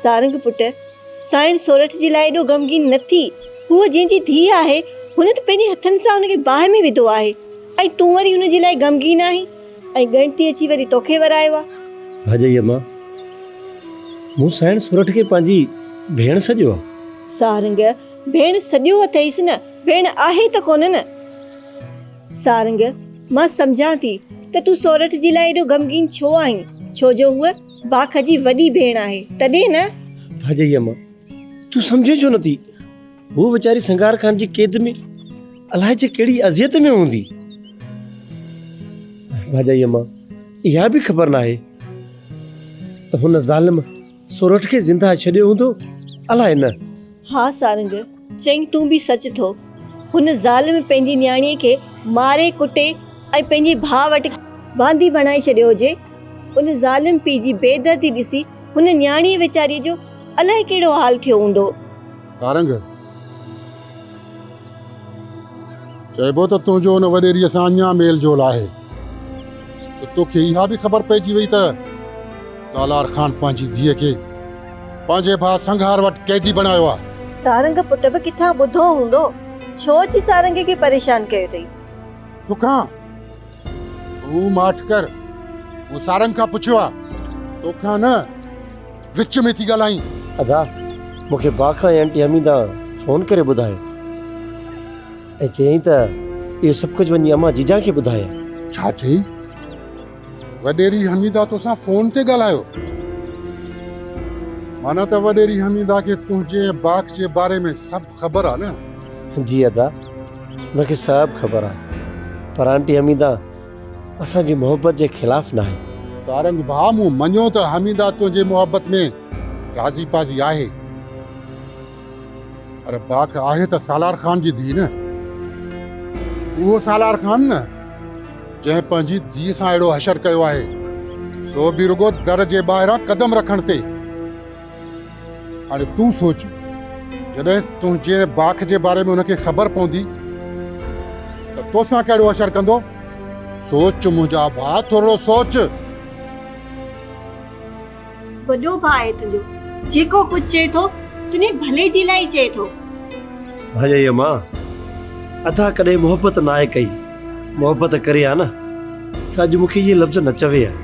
सारंग पुट, साइण सोरठ जे लाइ एॾो ग़मगीन न थी। हूअ जंहिंजी धीउ आहे हुन त पंहिंजे हथनि सां हुनखे बाहि में विधो आहे, ऐं तूं वरी हुन जे लाइ ग़मगीन आहीं ऐं ॻणती अची वरी तोखे वरायो आहे। भाॼई अम्मा, मूं साइण सोरठ खे पंहिंजी भेण सॼो आहे। सारंग, भेण सॼो अथईसि न, भेण आहे त कोन न। सारंग, मां सम्झां थी त तूं सोरठ जे लाइ एॾो ग़मगीन छो आहीं, छो जो हूअ बाख जी वॾी भेण आहे, तॾहिं न। भाॼई अम्मा, तूं सम्झे छो नथी? वो वीचारी संगार खान जी कैद में अलाए जे कहिड़ी अज़ियत में हूंदी। भाॼई अम्मा, इहा बि ख़बर न आहे त हुन ज़ालिम सोरठ खे ज़िंदा छॾियो हूंदो, अलाए न। हा सारंग, चई तूं बि सच थो। हुन ज़ालिम पंहिंजी न्याणीअ खे मारे कुटे ऐं पंहिंजे भाउ वटि बांदी बणाए छॾियो हुजे। उन ज़ालिम पीउ जी बेदर्दी ॾिसी हुन न्याणीअ वीचारीअ जो अलाए कहिड़ो हाल थियो हूंदो। सारंग, चइबो त तुंहिंजो हुन वॾेरीअ सां अञा मेल जोल आहे, त तोखे इहा बि ख़बर पइजी वई त सालार खान पंहिंजी धीअ खे पंहिंजे भाउ संघार वटि कैदी बनायो आहे। सारंग पुट बि किथां ॿुधो हूंदो, छो अची सारंग खे परेशान कयो अथई? तोखां तूं माठ कर, मूं सारंग खां पुछियो आहे, तोखां न विच में थी ॻाल्हाई। अदा, मूंखे बाखा ऐं आंटी हमीदा फ़ोन करे ॿुधायो ऐं चयईं त इहो सभु कुझु वञी अम्मा जीजा खे ॿुधाए। छा चई? वॾेरी हमीदा तोसां फ़ोन ते ॻाल्हायो? माना त वॾेरी हमीदा खे तुंहिंजे बाख जे बारे में सभु ख़बर आहे न? जी अदा, मूंखे सभु ख़बर आहे, पर आंटी हमीदा असांजी मोहबत जे ख़िलाफ़ न आहे। सारंग भाउ, मूं मञो त हमीदा तुंहिंजे मोहबत में राज़ी पाज़ी आहे, पर बाख आहे त सालार खान जी धीउ न। उहो सालार खान न जंहिं पंहिंजी धीउ सां अहिड़ो हशर कयो आहे, सो बि रुगो दर जे ॿाहिरां कदम रखण ते। हाणे तूं सोच, जॾहिं तुंहिंजे बाख जे बारे में हुनखे ख़बर पवंदी त तोसां कहिड़ो हशर कंदो? सोच मुंहिंजा भाउ, थोरो सोच। वॾो भाउ आहे तुंहिंजो, जेको कुझु चए थो तुंहिंजे भले जे लाइ चए थो। भाॼई अम्मा, अदा कॾहिं मोहबत न आहे कई, मोहबत करे आहे न, त अॼु मूंखे इहे लफ़्ज़ न चवे आहे।